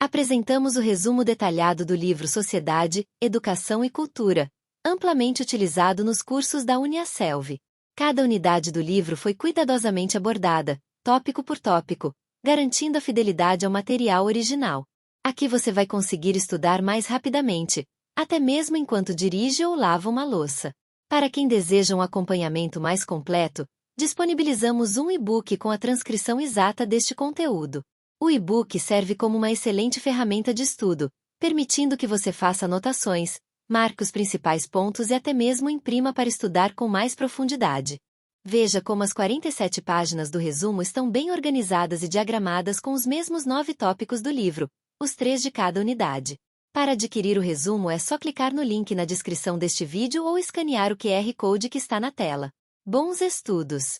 Apresentamos o resumo detalhado do livro Sociedade, Educação e Cultura, amplamente utilizado nos cursos da Uniaselv. Cada unidade do livro foi cuidadosamente abordada, tópico por tópico, garantindo a fidelidade ao material original. Aqui você vai conseguir estudar mais rapidamente, até mesmo enquanto dirige ou lava uma louça. Para quem deseja um acompanhamento mais completo, disponibilizamos um e-book com a transcrição exata deste conteúdo. O e-book serve como uma excelente ferramenta de estudo, permitindo que você faça anotações, marque os principais pontos e até mesmo imprima para estudar com mais profundidade. Veja como as 47 páginas do resumo estão bem organizadas e diagramadas com os mesmos 9 tópicos do livro, os 3 de cada unidade. Para adquirir o resumo é só clicar no link na descrição deste vídeo ou escanear o QR Code que está na tela. Bons estudos!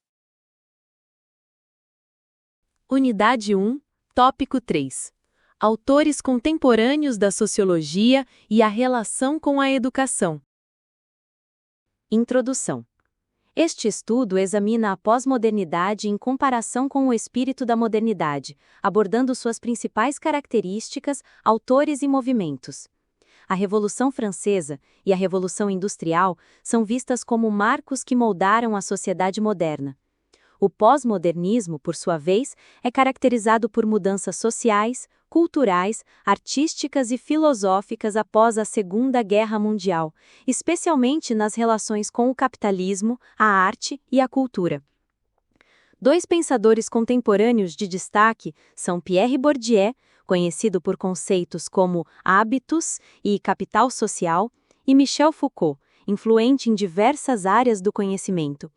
Unidade 1, Tópico 3. Autores contemporâneos da sociologia e a relação com a educação. Introdução. Este estudo examina a pós-modernidade em comparação com o espírito da modernidade, abordando suas principais características, autores e movimentos. A Revolução Francesa e a Revolução Industrial são vistas como marcos que moldaram a sociedade moderna. O pós-modernismo, por sua vez, é caracterizado por mudanças sociais, culturais, artísticas e filosóficas após a Segunda Guerra Mundial, especialmente nas relações com o capitalismo, a arte e a cultura. Dois pensadores contemporâneos de destaque são Pierre Bourdieu, conhecido por conceitos como hábitos e capital social, e Michel Foucault, influente em diversas áreas do conhecimento.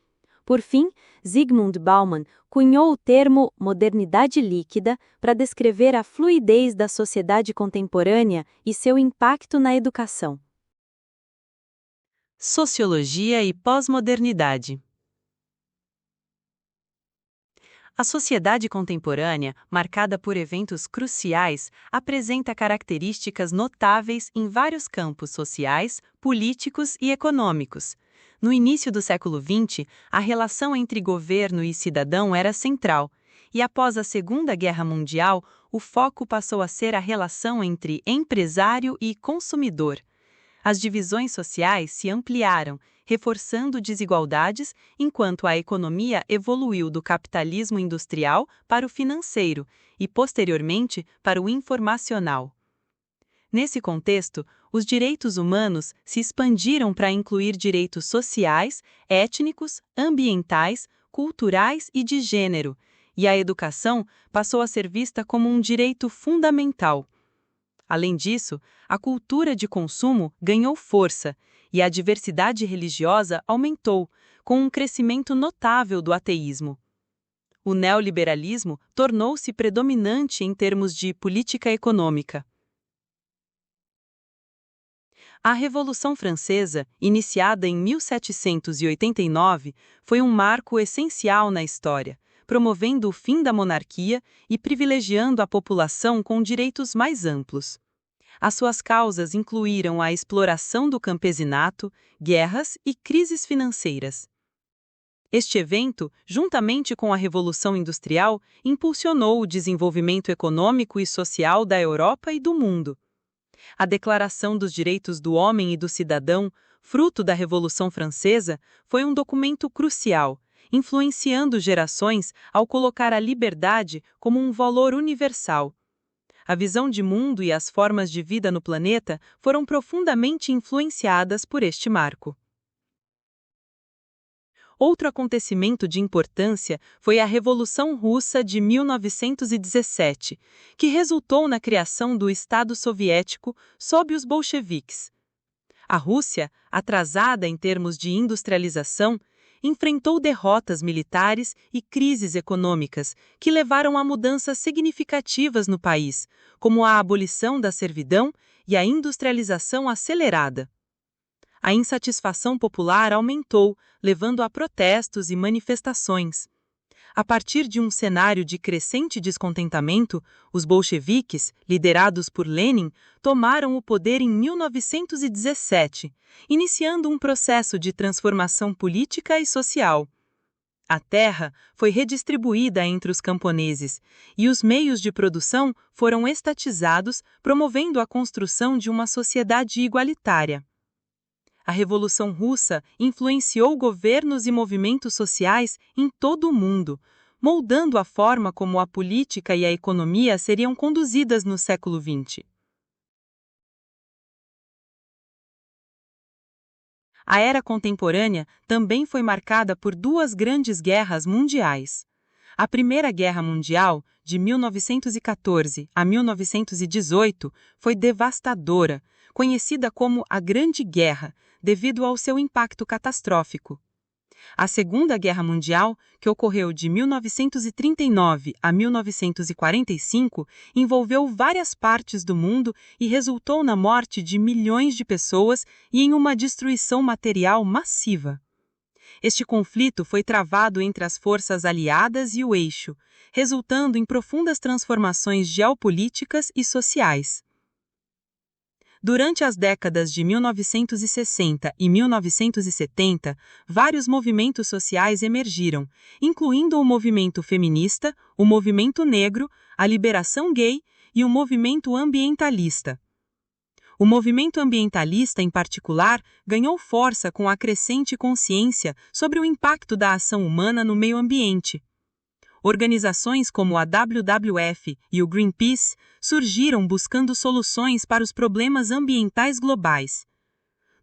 Por fim, Zygmunt Bauman cunhou o termo modernidade líquida para descrever a fluidez da sociedade contemporânea e seu impacto na educação. Sociologia e pós-modernidade. A sociedade contemporânea, marcada por eventos cruciais, apresenta características notáveis em vários campos sociais, políticos e econômicos. No início do século XX, a relação entre governo e cidadão era central, e após a Segunda Guerra Mundial, o foco passou a ser a relação entre empresário e consumidor. As divisões sociais se ampliaram, reforçando desigualdades, enquanto a economia evoluiu do capitalismo industrial para o financeiro e, posteriormente, para o informacional. Nesse contexto, os direitos humanos se expandiram para incluir direitos sociais, étnicos, ambientais, culturais e de gênero, e a educação passou a ser vista como um direito fundamental. Além disso, a cultura de consumo ganhou força e a diversidade religiosa aumentou, com um crescimento notável do ateísmo. O neoliberalismo tornou-se predominante em termos de política econômica. A Revolução Francesa, iniciada em 1789, foi um marco essencial na história, promovendo o fim da monarquia e privilegiando a população com direitos mais amplos. As suas causas incluíram a exploração do campesinato, guerras e crises financeiras. Este evento, juntamente com a Revolução Industrial, impulsionou o desenvolvimento econômico e social da Europa e do mundo. A Declaração dos Direitos do Homem e do Cidadão, fruto da Revolução Francesa, foi um documento crucial, influenciando gerações ao colocar a liberdade como um valor universal. A visão de mundo e as formas de vida no planeta foram profundamente influenciadas por este marco. Outro acontecimento de importância foi a Revolução Russa de 1917, que resultou na criação do Estado Soviético sob os bolcheviques. A Rússia, atrasada em termos de industrialização, enfrentou derrotas militares e crises econômicas que levaram a mudanças significativas no país, como a abolição da servidão e a industrialização acelerada. A insatisfação popular aumentou, levando a protestos e manifestações. A partir de um cenário de crescente descontentamento, os bolcheviques, liderados por Lenin, tomaram o poder em 1917, iniciando um processo de transformação política e social. A terra foi redistribuída entre os camponeses e os meios de produção foram estatizados, promovendo a construção de uma sociedade igualitária. A Revolução Russa influenciou governos e movimentos sociais em todo o mundo, moldando a forma como a política e a economia seriam conduzidas no século XX. A era contemporânea também foi marcada por duas grandes guerras mundiais. A Primeira Guerra Mundial, de 1914 a 1918, foi devastadora, conhecida como a Grande Guerra, devido ao seu impacto catastrófico. A Segunda Guerra Mundial, que ocorreu de 1939 a 1945, envolveu várias partes do mundo e resultou na morte de milhões de pessoas e em uma destruição material massiva. Este conflito foi travado entre as forças aliadas e o eixo, resultando em profundas transformações geopolíticas e sociais. Durante as décadas de 1960 e 1970, vários movimentos sociais emergiram, incluindo o movimento feminista, o movimento negro, a liberação gay e o movimento ambientalista. O movimento ambientalista, em particular, ganhou força com a crescente consciência sobre o impacto da ação humana no meio ambiente. Organizações como a WWF e o Greenpeace surgiram buscando soluções para os problemas ambientais globais.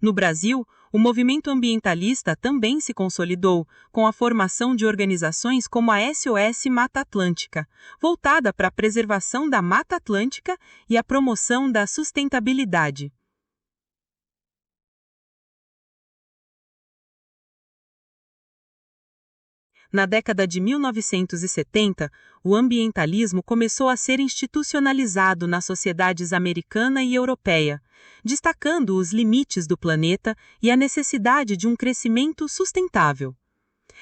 No Brasil, o movimento ambientalista também se consolidou, com a formação de organizações como a SOS Mata Atlântica, voltada para a preservação da Mata Atlântica e a promoção da sustentabilidade. Na década de 1970, o ambientalismo começou a ser institucionalizado nas sociedades americana e europeia, destacando os limites do planeta e a necessidade de um crescimento sustentável.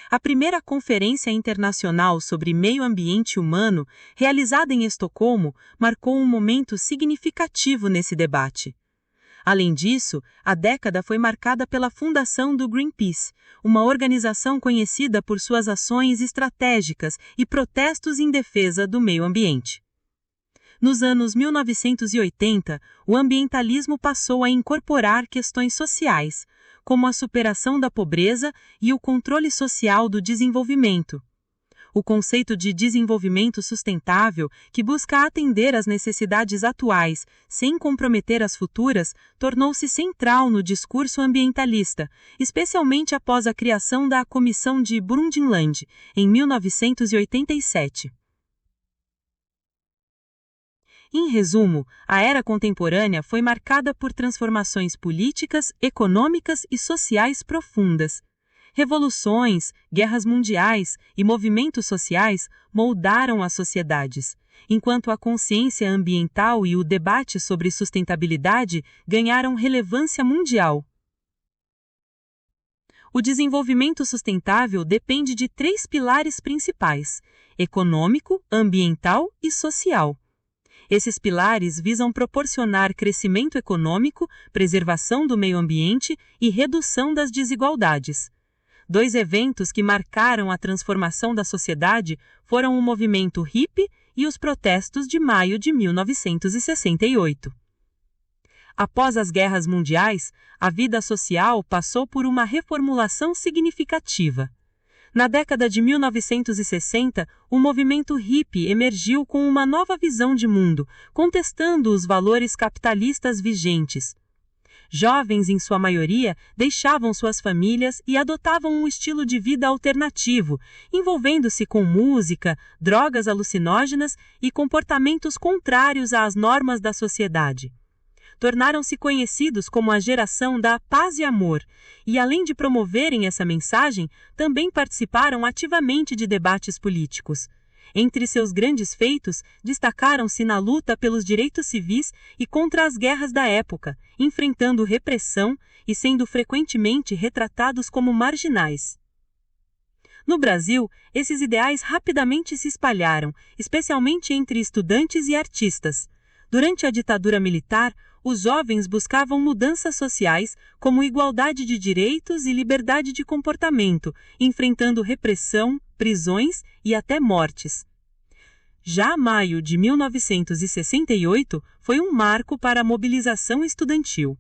A primeira Conferência Internacional sobre Meio Ambiente Humano, realizada em Estocolmo, marcou um momento significativo nesse debate. Além disso, a década foi marcada pela fundação do Greenpeace, uma organização conhecida por suas ações estratégicas e protestos em defesa do meio ambiente. Nos anos 1980, o ambientalismo passou a incorporar questões sociais, como a superação da pobreza e o controle social do desenvolvimento. O conceito de desenvolvimento sustentável, que busca atender às necessidades atuais sem comprometer as futuras, tornou-se central no discurso ambientalista, especialmente após a criação da Comissão de Brundtland, em 1987. Em resumo, a era contemporânea foi marcada por transformações políticas, econômicas e sociais profundas. Revoluções, guerras mundiais e movimentos sociais moldaram as sociedades, enquanto a consciência ambiental e o debate sobre sustentabilidade ganharam relevância mundial. O desenvolvimento sustentável depende de três pilares principais: econômico, ambiental e social. Esses pilares visam proporcionar crescimento econômico, preservação do meio ambiente e redução das desigualdades. Dois eventos que marcaram a transformação da sociedade foram o movimento hippie e os protestos de maio de 1968. Após as guerras mundiais, a vida social passou por uma reformulação significativa. Na década de 1960, o movimento hippie emergiu com uma nova visão de mundo, contestando os valores capitalistas vigentes. Jovens, em sua maioria, deixavam suas famílias e adotavam um estilo de vida alternativo, envolvendo-se com música, drogas alucinógenas e comportamentos contrários às normas da sociedade. Tornaram-se conhecidos como a geração da paz e amor, e além de promoverem essa mensagem, também participaram ativamente de debates políticos. Entre seus grandes feitos, destacaram-se na luta pelos direitos civis e contra as guerras da época, enfrentando repressão e sendo frequentemente retratados como marginais. No Brasil, esses ideais rapidamente se espalharam, especialmente entre estudantes e artistas. Durante a ditadura militar, os jovens buscavam mudanças sociais como igualdade de direitos e liberdade de comportamento, enfrentando repressão, prisões e até mortes. Já maio de 1968 foi um marco para a mobilização estudantil.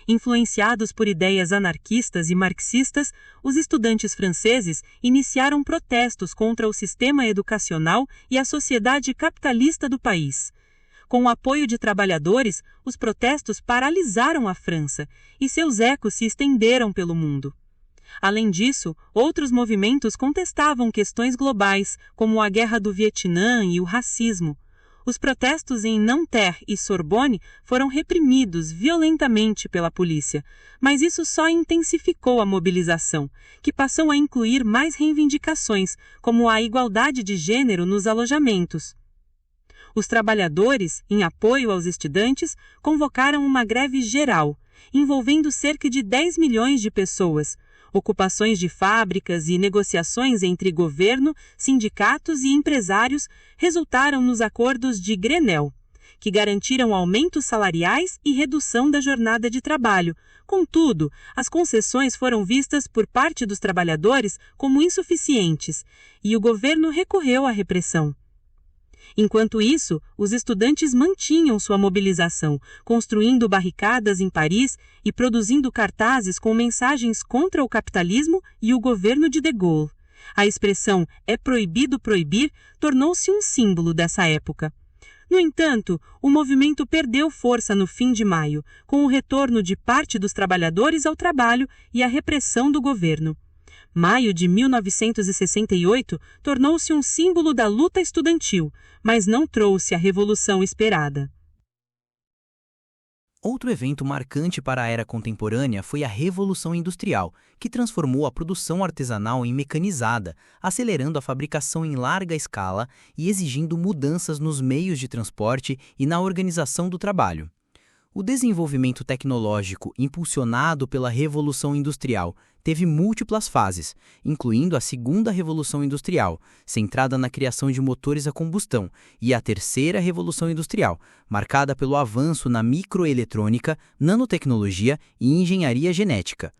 Influenciados por ideias anarquistas e marxistas, os estudantes franceses iniciaram protestos contra o sistema educacional e a sociedade capitalista do país. Com o apoio de trabalhadores, os protestos paralisaram a França e seus ecos se estenderam pelo mundo. Além disso, outros movimentos contestavam questões globais, como a Guerra do Vietnã e o racismo. Os protestos em Nanterre e Sorbonne foram reprimidos violentamente pela polícia, mas isso só intensificou a mobilização, que passou a incluir mais reivindicações, como a igualdade de gênero nos alojamentos. Os trabalhadores, em apoio aos estudantes, convocaram uma greve geral, envolvendo cerca de 10 milhões de pessoas. Ocupações de fábricas e negociações entre governo, sindicatos e empresários resultaram nos acordos de Grenelle, que garantiram aumentos salariais e redução da jornada de trabalho. Contudo, as concessões foram vistas por parte dos trabalhadores como insuficientes, e o governo recorreu à repressão. Enquanto isso, os estudantes mantinham sua mobilização, construindo barricadas em Paris e produzindo cartazes com mensagens contra o capitalismo e o governo de De Gaulle. A expressão "é proibido proibir" tornou-se um símbolo dessa época. No entanto, o movimento perdeu força no fim de maio, com o retorno de parte dos trabalhadores ao trabalho e a repressão do governo. Maio de 1968 tornou-se um símbolo da luta estudantil, mas não trouxe a revolução esperada. Outro evento marcante para a era contemporânea foi a Revolução Industrial, que transformou a produção artesanal em mecanizada, acelerando a fabricação em larga escala e exigindo mudanças nos meios de transporte e na organização do trabalho. O desenvolvimento tecnológico impulsionado pela Revolução Industrial teve múltiplas fases, incluindo a Segunda Revolução Industrial, centrada na criação de motores a combustão, e a Terceira Revolução Industrial, marcada pelo avanço na microeletrônica, nanotecnologia e engenharia genética.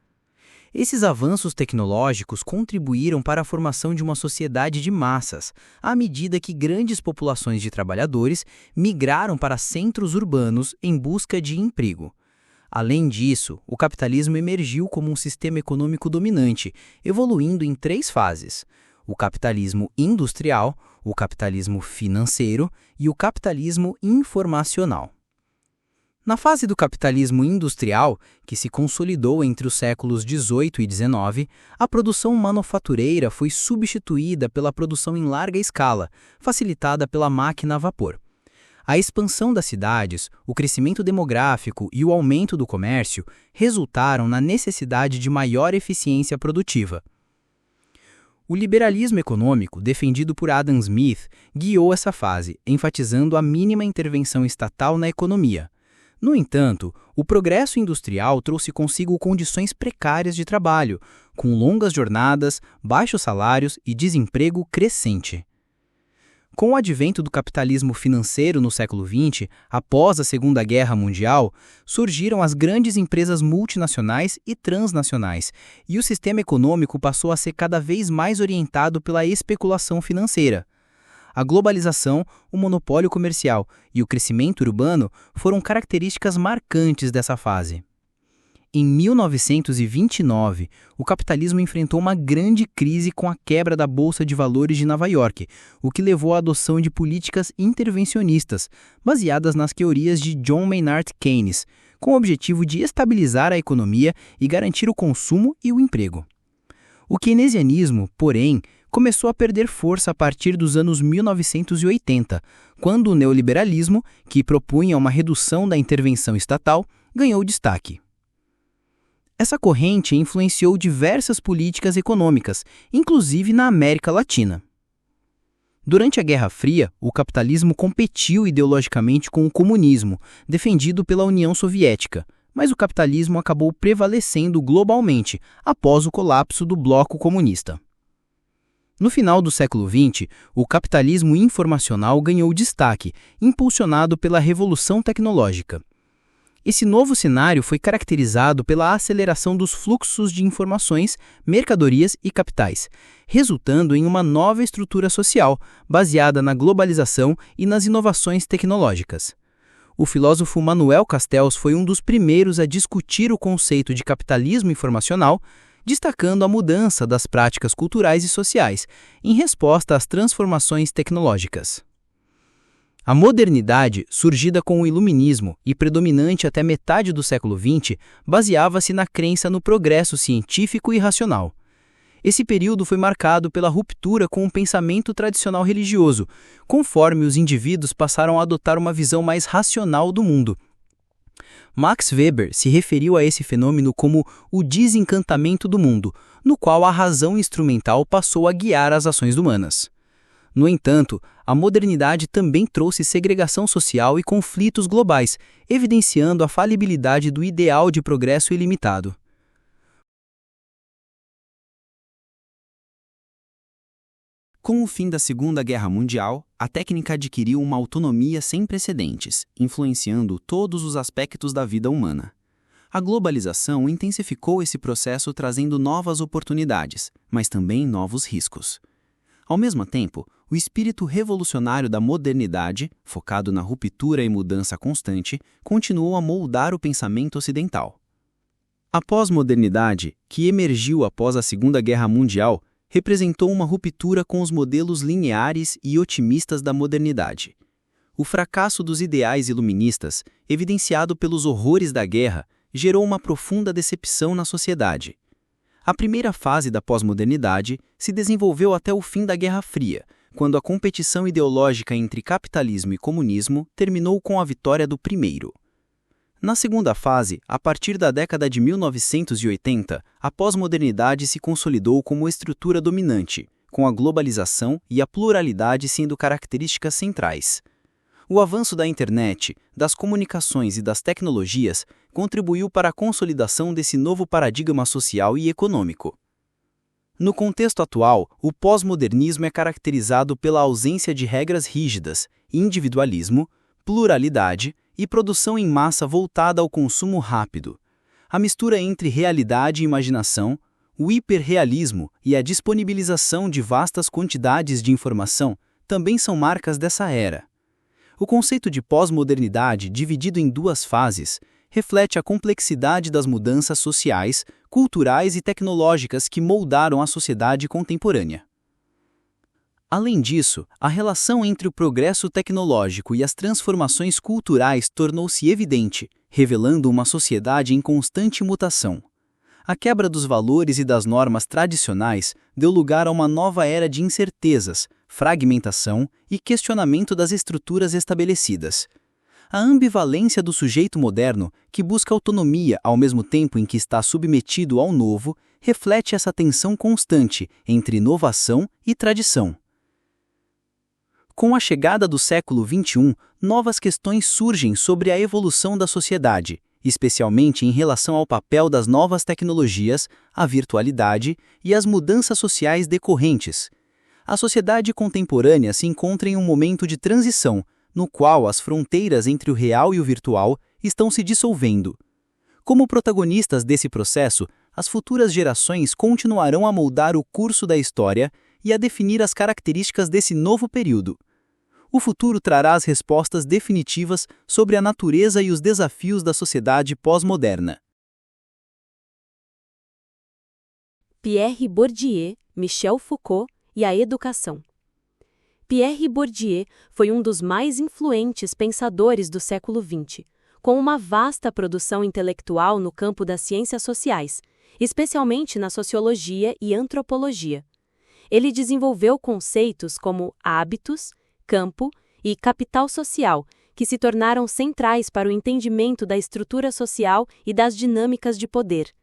Esses avanços tecnológicos contribuíram para a formação de uma sociedade de massas, à medida que grandes populações de trabalhadores migraram para centros urbanos em busca de emprego. Além disso, o capitalismo emergiu como um sistema econômico dominante, evoluindo em 3 fases: o capitalismo industrial, o capitalismo financeiro e o capitalismo informacional. Na fase do capitalismo industrial, que se consolidou entre os séculos XVIII e XIX, a produção manufatureira foi substituída pela produção em larga escala, facilitada pela máquina a vapor. A expansão das cidades, o crescimento demográfico e o aumento do comércio resultaram na necessidade de maior eficiência produtiva. O liberalismo econômico, defendido por Adam Smith, guiou essa fase, enfatizando a mínima intervenção estatal na economia. No entanto, o progresso industrial trouxe consigo condições precárias de trabalho, com longas jornadas, baixos salários e desemprego crescente. Com o advento do capitalismo financeiro no século XX, após a Segunda Guerra Mundial, surgiram as grandes empresas multinacionais e transnacionais, e o sistema econômico passou a ser cada vez mais orientado pela especulação financeira. A globalização, o monopólio comercial e o crescimento urbano foram características marcantes dessa fase. Em 1929, o capitalismo enfrentou uma grande crise com a quebra da Bolsa de Valores de Nova York, o que levou à adoção de políticas intervencionistas, baseadas nas teorias de John Maynard Keynes, com o objetivo de estabilizar a economia e garantir o consumo e o emprego. O keynesianismo, porém, começou a perder força a partir dos anos 1980, quando o neoliberalismo, que propunha uma redução da intervenção estatal, ganhou destaque. Essa corrente influenciou diversas políticas econômicas, inclusive na América Latina. Durante a Guerra Fria, o capitalismo competiu ideologicamente com o comunismo, defendido pela União Soviética, mas o capitalismo acabou prevalecendo globalmente após o colapso do bloco comunista. No final do século XX, o capitalismo informacional ganhou destaque, impulsionado pela revolução tecnológica. Esse novo cenário foi caracterizado pela aceleração dos fluxos de informações, mercadorias e capitais, resultando em uma nova estrutura social, baseada na globalização e nas inovações tecnológicas. O filósofo Manuel Castells foi um dos primeiros a discutir o conceito de capitalismo informacional, destacando a mudança das práticas culturais e sociais, em resposta às transformações tecnológicas. A modernidade, surgida com o iluminismo e predominante até metade do século XX, baseava-se na crença no progresso científico e racional. Esse período foi marcado pela ruptura com o pensamento tradicional religioso, conforme os indivíduos passaram a adotar uma visão mais racional do mundo. Max Weber se referiu a esse fenômeno como o desencantamento do mundo, no qual a razão instrumental passou a guiar as ações humanas. No entanto, a modernidade também trouxe segregação social e conflitos globais, evidenciando a falibilidade do ideal de progresso ilimitado. Com o fim da Segunda Guerra Mundial, a técnica adquiriu uma autonomia sem precedentes, influenciando todos os aspectos da vida humana. A globalização intensificou esse processo, trazendo novas oportunidades, mas também novos riscos. Ao mesmo tempo, o espírito revolucionário da modernidade, focado na ruptura e mudança constante, continuou a moldar o pensamento ocidental. A pós-modernidade, que emergiu após a Segunda Guerra Mundial, representou uma ruptura com os modelos lineares e otimistas da modernidade. O fracasso dos ideais iluministas, evidenciado pelos horrores da guerra, gerou uma profunda decepção na sociedade. A primeira fase da pós-modernidade se desenvolveu até o fim da Guerra Fria, quando a competição ideológica entre capitalismo e comunismo terminou com a vitória do primeiro. Na segunda fase, a partir da década de 1980, a pós-modernidade se consolidou como estrutura dominante, com a globalização e a pluralidade sendo características centrais. O avanço da internet, das comunicações e das tecnologias contribuiu para a consolidação desse novo paradigma social e econômico. No contexto atual, o pós-modernismo é caracterizado pela ausência de regras rígidas, individualismo, pluralidade e produção em massa voltada ao consumo rápido. A mistura entre realidade e imaginação, o hiperrealismo e a disponibilização de vastas quantidades de informação também são marcas dessa era. O conceito de pós-modernidade, dividido em duas fases, reflete a complexidade das mudanças sociais, culturais e tecnológicas que moldaram a sociedade contemporânea. Além disso, a relação entre o progresso tecnológico e as transformações culturais tornou-se evidente, revelando uma sociedade em constante mutação. A quebra dos valores e das normas tradicionais deu lugar a uma nova era de incertezas, fragmentação e questionamento das estruturas estabelecidas. A ambivalência do sujeito moderno, que busca autonomia ao mesmo tempo em que está submetido ao novo, reflete essa tensão constante entre inovação e tradição. Com a chegada do século XXI, novas questões surgem sobre a evolução da sociedade, especialmente em relação ao papel das novas tecnologias, a virtualidade e as mudanças sociais decorrentes. A sociedade contemporânea se encontra em um momento de transição, no qual as fronteiras entre o real e o virtual estão se dissolvendo. Como protagonistas desse processo, as futuras gerações continuarão a moldar o curso da história e a definir as características desse novo período. O futuro trará as respostas definitivas sobre a natureza e os desafios da sociedade pós-moderna. Pierre Bourdieu, Michel Foucault e a educação. Pierre Bourdieu foi um dos mais influentes pensadores do século XX, com uma vasta produção intelectual no campo das ciências sociais, especialmente na sociologia e antropologia. Ele desenvolveu conceitos como hábitos, campo e capital social, que se tornaram centrais para o entendimento da estrutura social e das dinâmicas de poder.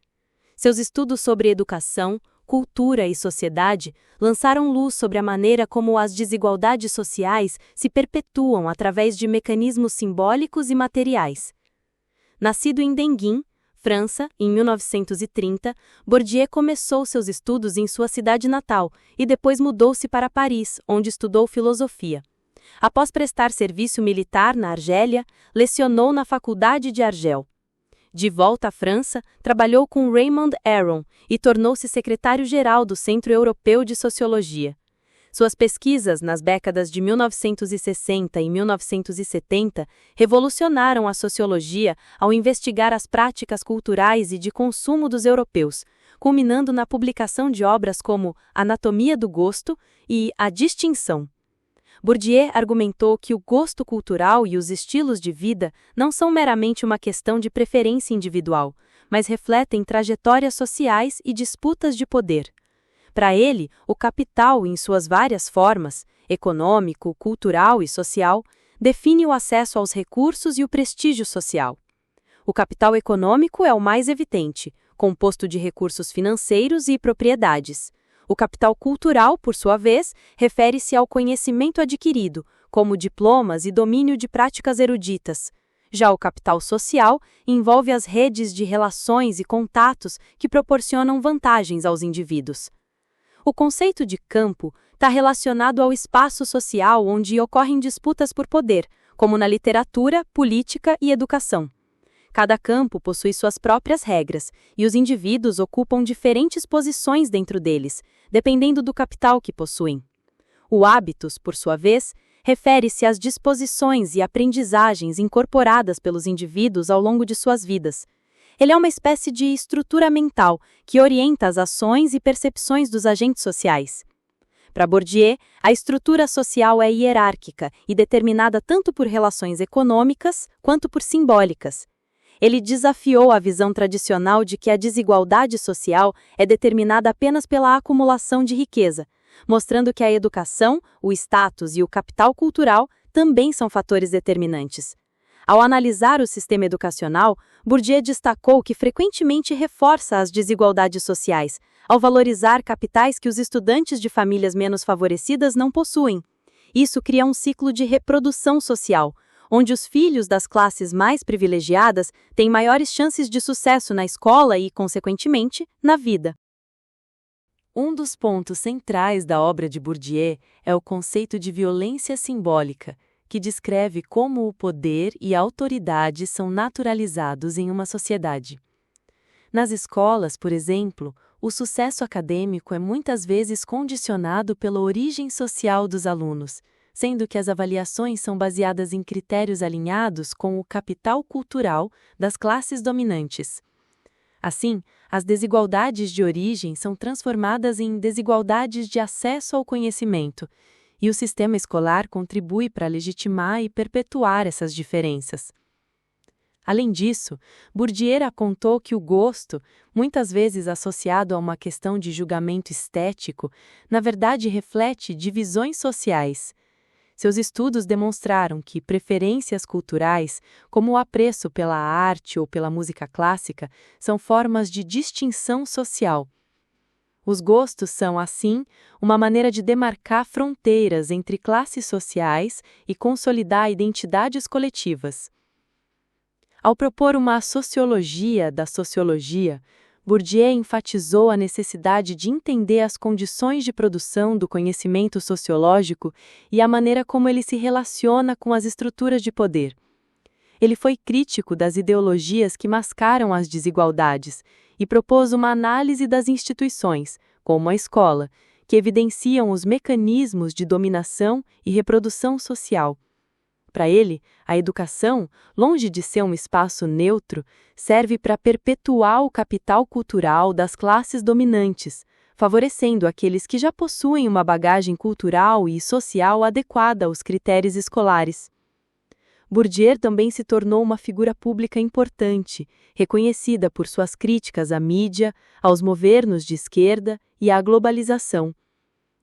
Seus estudos sobre educação, cultura e sociedade lançaram luz sobre a maneira como as desigualdades sociais se perpetuam através de mecanismos simbólicos e materiais. Nascido em Denguin, França, em 1930, Bourdieu começou seus estudos em sua cidade natal e depois mudou-se para Paris, onde estudou filosofia. Após prestar serviço militar na Argélia, lecionou na Faculdade de Argel. De volta à França, trabalhou com Raymond Aron e tornou-se secretário-geral do Centro Europeu de Sociologia. Suas pesquisas nas décadas de 1960 e 1970 revolucionaram a sociologia ao investigar as práticas culturais e de consumo dos europeus, culminando na publicação de obras como Anatomia do Gosto e A Distinção. Bourdieu argumentou que o gosto cultural e os estilos de vida não são meramente uma questão de preferência individual, mas refletem trajetórias sociais e disputas de poder. Para ele, o capital, em suas várias formas, econômico, cultural e social, define o acesso aos recursos e o prestígio social. O capital econômico é o mais evidente, composto de recursos financeiros e propriedades. O capital cultural, por sua vez, refere-se ao conhecimento adquirido, como diplomas e domínio de práticas eruditas. Já o capital social envolve as redes de relações e contatos que proporcionam vantagens aos indivíduos. O conceito de campo está relacionado ao espaço social onde ocorrem disputas por poder, como na literatura, política e educação. Cada campo possui suas próprias regras, e os indivíduos ocupam diferentes posições dentro deles, dependendo do capital que possuem. O hábitos, por sua vez, refere-se às disposições e aprendizagens incorporadas pelos indivíduos ao longo de suas vidas. Ele é uma espécie de estrutura mental que orienta as ações e percepções dos agentes sociais. Para Bourdieu, a estrutura social é hierárquica e determinada tanto por relações econômicas quanto por simbólicas. Ele desafiou a visão tradicional de que a desigualdade social é determinada apenas pela acumulação de riqueza, mostrando que a educação, o status e o capital cultural também são fatores determinantes. Ao analisar o sistema educacional, Bourdieu destacou que frequentemente reforça as desigualdades sociais, ao valorizar capitais que os estudantes de famílias menos favorecidas não possuem. Isso cria um ciclo de reprodução social, onde os filhos das classes mais privilegiadas têm maiores chances de sucesso na escola e, consequentemente, na vida. Um dos pontos centrais da obra de Bourdieu é o conceito de violência simbólica, que descreve como o poder e a autoridade são naturalizados em uma sociedade. Nas escolas, por exemplo, o sucesso acadêmico é muitas vezes condicionado pela origem social dos alunos, sendo que as avaliações são baseadas em critérios alinhados com o capital cultural das classes dominantes. Assim, as desigualdades de origem são transformadas em desigualdades de acesso ao conhecimento, e o sistema escolar contribui para legitimar e perpetuar essas diferenças. Além disso, Bourdieu apontou que o gosto, muitas vezes associado a uma questão de julgamento estético, na verdade reflete divisões sociais. Seus estudos demonstraram que preferências culturais, como o apreço pela arte ou pela música clássica, são formas de distinção social. Os gostos são, assim, uma maneira de demarcar fronteiras entre classes sociais e consolidar identidades coletivas. Ao propor uma sociologia da sociologia, Bourdieu enfatizou a necessidade de entender as condições de produção do conhecimento sociológico e a maneira como ele se relaciona com as estruturas de poder. Ele foi crítico das ideologias que mascaram as desigualdades e propôs uma análise das instituições, como a escola, que evidenciam os mecanismos de dominação e reprodução social. Para ele, a educação, longe de ser um espaço neutro, serve para perpetuar o capital cultural das classes dominantes, favorecendo aqueles que já possuem uma bagagem cultural e social adequada aos critérios escolares. Bourdieu também se tornou uma figura pública importante, reconhecida por suas críticas à mídia, aos governos de esquerda e à globalização.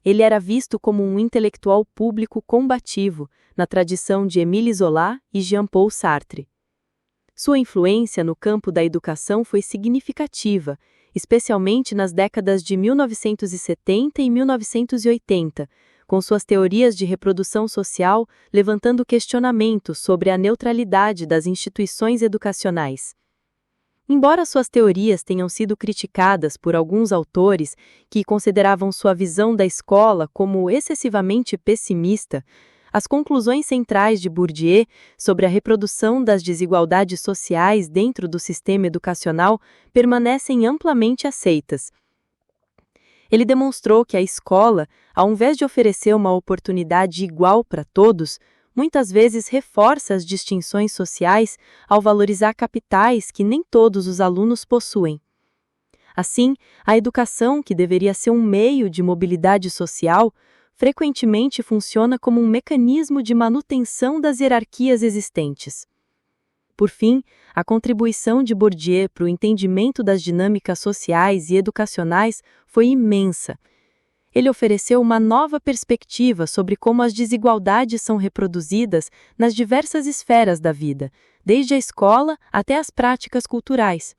Ele era visto como um intelectual público combativo, na tradição de Émile Zola e Jean-Paul Sartre. Sua influência no campo da educação foi significativa, especialmente nas décadas de 1970 e 1980, com suas teorias de reprodução social levantando questionamentos sobre a neutralidade das instituições educacionais. Embora suas teorias tenham sido criticadas por alguns autores que consideravam sua visão da escola como excessivamente pessimista, as conclusões centrais de Bourdieu sobre a reprodução das desigualdades sociais dentro do sistema educacional permanecem amplamente aceitas. Ele demonstrou que a escola, ao invés de oferecer uma oportunidade igual para todos, muitas vezes reforça as distinções sociais ao valorizar capitais que nem todos os alunos possuem. Assim, a educação, que deveria ser um meio de mobilidade social, frequentemente funciona como um mecanismo de manutenção das hierarquias existentes. Por fim, a contribuição de Bourdieu para o entendimento das dinâmicas sociais e educacionais foi imensa. Ele ofereceu uma nova perspectiva sobre como as desigualdades são reproduzidas nas diversas esferas da vida, desde a escola até as práticas culturais.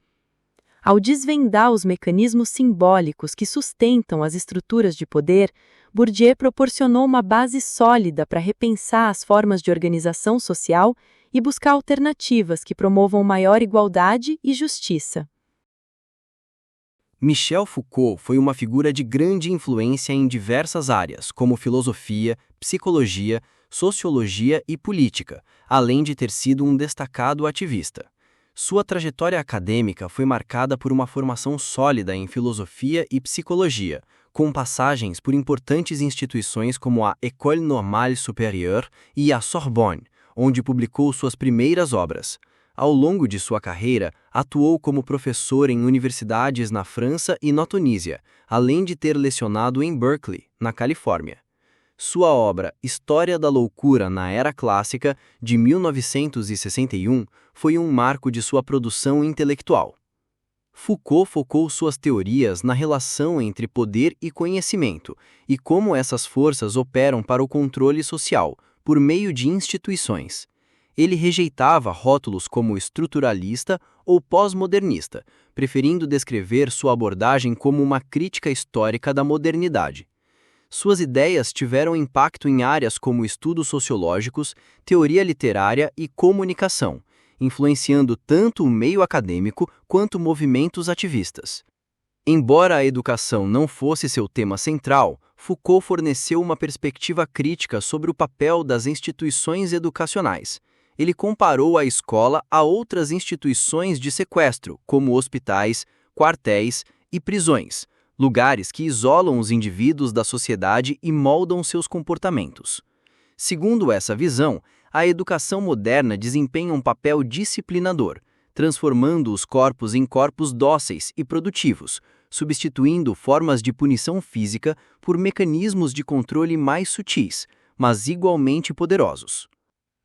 Ao desvendar os mecanismos simbólicos que sustentam as estruturas de poder, Bourdieu proporcionou uma base sólida para repensar as formas de organização social e buscar alternativas que promovam maior igualdade e justiça. Michel Foucault foi uma figura de grande influência em diversas áreas, como filosofia, psicologia, sociologia e política, além de ter sido um destacado ativista. Sua trajetória acadêmica foi marcada por uma formação sólida em filosofia e psicologia, com passagens por importantes instituições como a École Normale Supérieure e a Sorbonne, onde publicou suas primeiras obras. Ao longo de sua carreira, atuou como professor em universidades na França e na Tunísia, além de ter lecionado em Berkeley, na Califórnia. Sua obra História da Loucura na Era Clássica, de 1961, foi um marco de sua produção intelectual. Foucault focou suas teorias na relação entre poder e conhecimento e como essas forças operam para o controle social, por meio de instituições. Ele rejeitava rótulos como estruturalista ou pós-modernista, preferindo descrever sua abordagem como uma crítica histórica da modernidade. Suas ideias tiveram impacto em áreas como estudos sociológicos, teoria literária e comunicação, influenciando tanto o meio acadêmico quanto movimentos ativistas. Embora a educação não fosse seu tema central, Foucault forneceu uma perspectiva crítica sobre o papel das instituições educacionais. Ele comparou a escola a outras instituições de sequestro, como hospitais, quartéis e prisões, lugares que isolam os indivíduos da sociedade e moldam seus comportamentos. Segundo essa visão, a educação moderna desempenha um papel disciplinador, transformando os corpos em corpos dóceis e produtivos, substituindo formas de punição física por mecanismos de controle mais sutis, mas igualmente poderosos.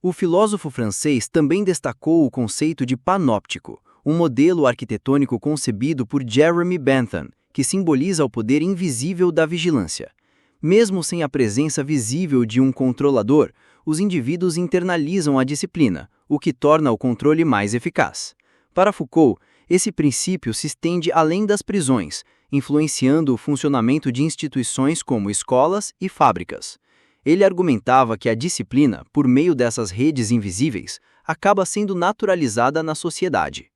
O filósofo francês também destacou o conceito de panóptico, um modelo arquitetônico concebido por Jeremy Bentham, que simboliza o poder invisível da vigilância. Mesmo sem a presença visível de um controlador, os indivíduos internalizam a disciplina, o que torna o controle mais eficaz. Para Foucault, esse princípio se estende além das prisões, influenciando o funcionamento de instituições como escolas e fábricas. Ele argumentava que a disciplina, por meio dessas redes invisíveis, acaba sendo naturalizada na sociedade.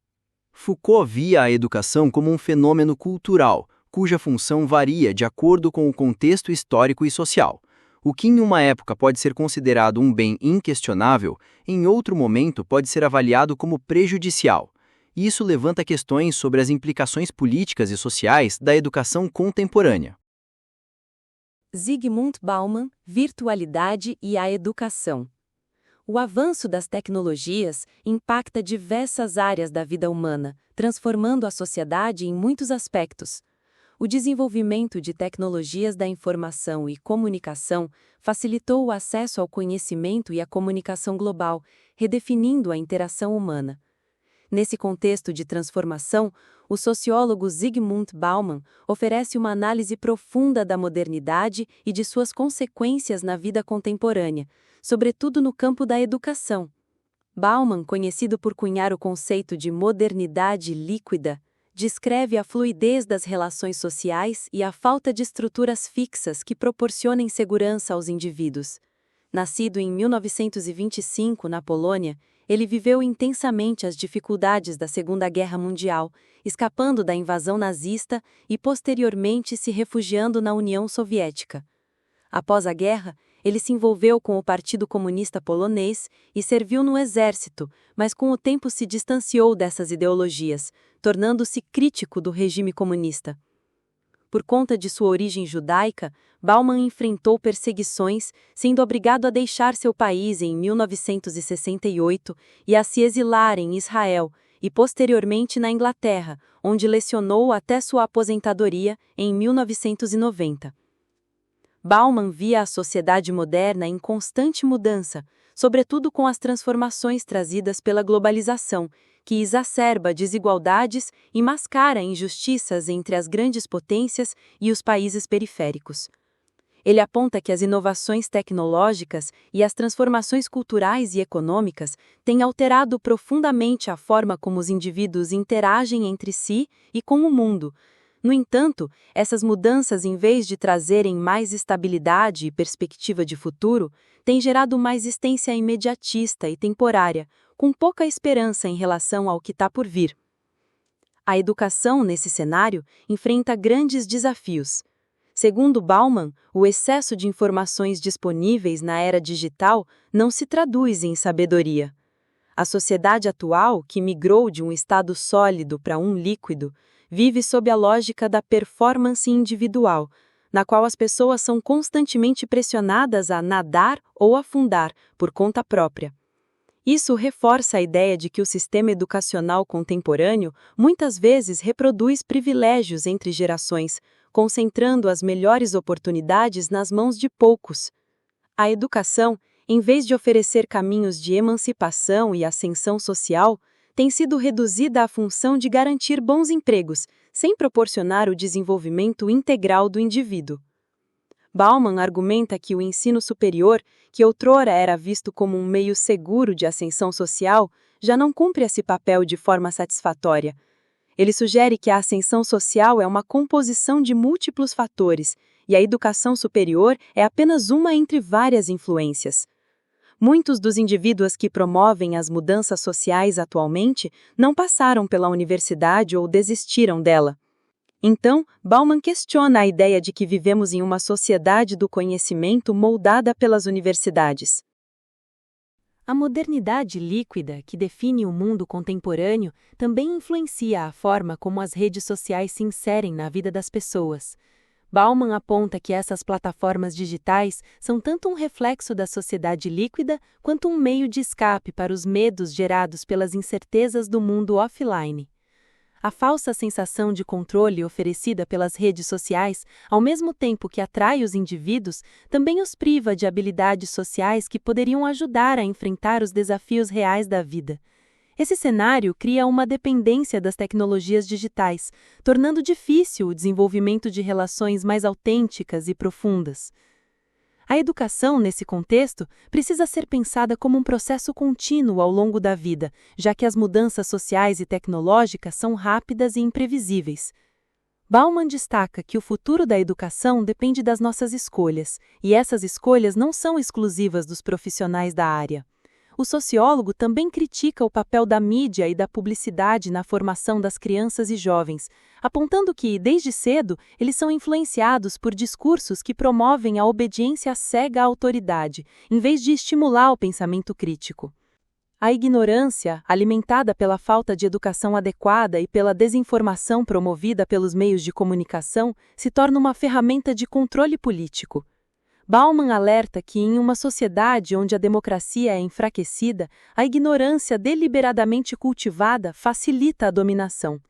Foucault via a educação como um fenômeno cultural, cuja função varia de acordo com o contexto histórico e social. O que em uma época pode ser considerado um bem inquestionável, em outro momento pode ser avaliado como prejudicial. Isso levanta questões sobre as implicações políticas e sociais da educação contemporânea. Zygmunt Bauman, Virtualidade e a Educação. O avanço das tecnologias impacta diversas áreas da vida humana, transformando a sociedade em muitos aspectos. O desenvolvimento de tecnologias da informação e comunicação facilitou o acesso ao conhecimento e à comunicação global, redefinindo a interação humana. Nesse contexto de transformação, o sociólogo Zygmunt Bauman oferece uma análise profunda da modernidade e de suas consequências na vida contemporânea, sobretudo no campo da educação. Bauman, conhecido por cunhar o conceito de modernidade líquida, descreve a fluidez das relações sociais e a falta de estruturas fixas que proporcionem segurança aos indivíduos. Nascido em 1925 na Polônia, Ele viveu intensamente as dificuldades da Segunda Guerra Mundial, escapando da invasão nazista e posteriormente se refugiando na União Soviética. Após a guerra, ele se envolveu com o Partido Comunista Polonês e serviu no exército, mas com o tempo se distanciou dessas ideologias, tornando-se crítico do regime comunista. Por conta de sua origem judaica, Bauman enfrentou perseguições, sendo obrigado a deixar seu país em 1968 e a se exilar em Israel e posteriormente na Inglaterra, onde lecionou até sua aposentadoria em 1990. Bauman via a sociedade moderna em constante mudança, sobretudo com as transformações trazidas pela globalização, que exacerba desigualdades e mascara injustiças entre as grandes potências e os países periféricos. Ele aponta que as inovações tecnológicas e as transformações culturais e econômicas têm alterado profundamente a forma como os indivíduos interagem entre si e com o mundo. No entanto, essas mudanças, em vez de trazerem mais estabilidade e perspectiva de futuro, têm gerado uma existência imediatista e temporária, com pouca esperança em relação ao que está por vir. A educação, nesse cenário, enfrenta grandes desafios. Segundo Bauman, o excesso de informações disponíveis na era digital não se traduz em sabedoria. A sociedade atual, que migrou de um estado sólido para um líquido, vive sob a lógica da performance individual, na qual as pessoas são constantemente pressionadas a nadar ou afundar por conta própria. Isso reforça a ideia de que o sistema educacional contemporâneo muitas vezes reproduz privilégios entre gerações, concentrando as melhores oportunidades nas mãos de poucos. A educação, em vez de oferecer caminhos de emancipação e ascensão social, tem sido reduzida à função de garantir bons empregos, sem proporcionar o desenvolvimento integral do indivíduo. Bauman argumenta que o ensino superior, que outrora era visto como um meio seguro de ascensão social, já não cumpre esse papel de forma satisfatória. Ele sugere que a ascensão social é uma composição de múltiplos fatores, e a educação superior é apenas uma entre várias influências. Muitos dos indivíduos que promovem as mudanças sociais atualmente não passaram pela universidade ou desistiram dela. Então, Bauman questiona a ideia de que vivemos em uma sociedade do conhecimento moldada pelas universidades. A modernidade líquida, que define o mundo contemporâneo, também influencia a forma como as redes sociais se inserem na vida das pessoas. Bauman aponta que essas plataformas digitais são tanto um reflexo da sociedade líquida quanto um meio de escape para os medos gerados pelas incertezas do mundo offline. A falsa sensação de controle oferecida pelas redes sociais, ao mesmo tempo que atrai os indivíduos, também os priva de habilidades sociais que poderiam ajudar a enfrentar os desafios reais da vida. Esse cenário cria uma dependência das tecnologias digitais, tornando difícil o desenvolvimento de relações mais autênticas e profundas. A educação, nesse contexto, precisa ser pensada como um processo contínuo ao longo da vida, já que as mudanças sociais e tecnológicas são rápidas e imprevisíveis. Bauman destaca que o futuro da educação depende das nossas escolhas, e essas escolhas não são exclusivas dos profissionais da área. O sociólogo também critica o papel da mídia e da publicidade na formação das crianças e jovens, apontando que, desde cedo, eles são influenciados por discursos que promovem a obediência cega à autoridade, em vez de estimular o pensamento crítico. A ignorância, alimentada pela falta de educação adequada e pela desinformação promovida pelos meios de comunicação, se torna uma ferramenta de controle político. Bauman alerta que, em uma sociedade onde a democracia é enfraquecida, a ignorância deliberadamente cultivada facilita a dominação.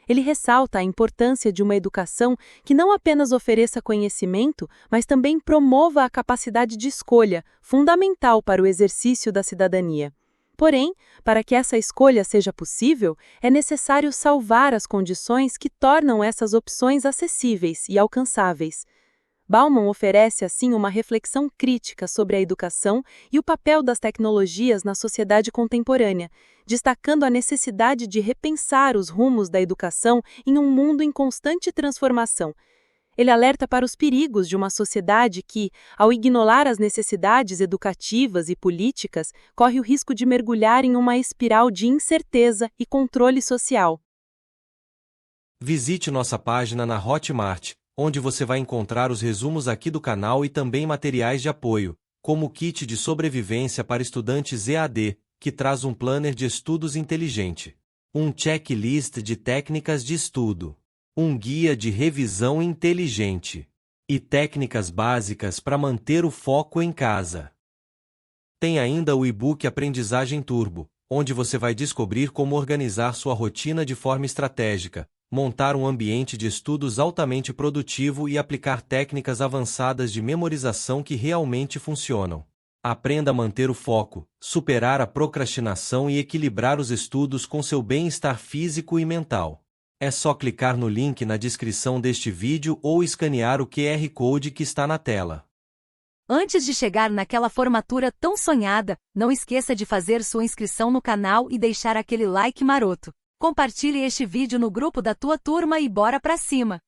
Ele ressalta a importância de uma educação que não apenas ofereça conhecimento, mas também promova a capacidade de escolha, fundamental para o exercício da cidadania. Porém, para que essa escolha seja possível, é necessário salvar as condições que tornam essas opções acessíveis e alcançáveis. Bauman oferece, assim, uma reflexão crítica sobre a educação e o papel das tecnologias na sociedade contemporânea, destacando a necessidade de repensar os rumos da educação em um mundo em constante transformação. Ele alerta para os perigos de uma sociedade que, ao ignorar as necessidades educativas e políticas, corre o risco de mergulhar em uma espiral de incerteza e controle social. Visite nossa página na Hotmart, onde você vai encontrar os resumos aqui do canal e também materiais de apoio, como o kit de sobrevivência para estudantes EAD, que traz um planner de estudos inteligente, um checklist de técnicas de estudo, um guia de revisão inteligente e técnicas básicas para manter o foco em casa. Tem ainda o e-book Aprendizagem Turbo, onde você vai descobrir como organizar sua rotina de forma estratégica, montar um ambiente de estudos altamente produtivo e aplicar técnicas avançadas de memorização que realmente funcionam. Aprenda a manter o foco, superar a procrastinação e equilibrar os estudos com seu bem-estar físico e mental. É só clicar no link na descrição deste vídeo ou escanear o QR Code que está na tela. Antes de chegar naquela formatura tão sonhada, não esqueça de fazer sua inscrição no canal e deixar aquele like maroto. Compartilhe este vídeo no grupo da tua turma e bora pra cima!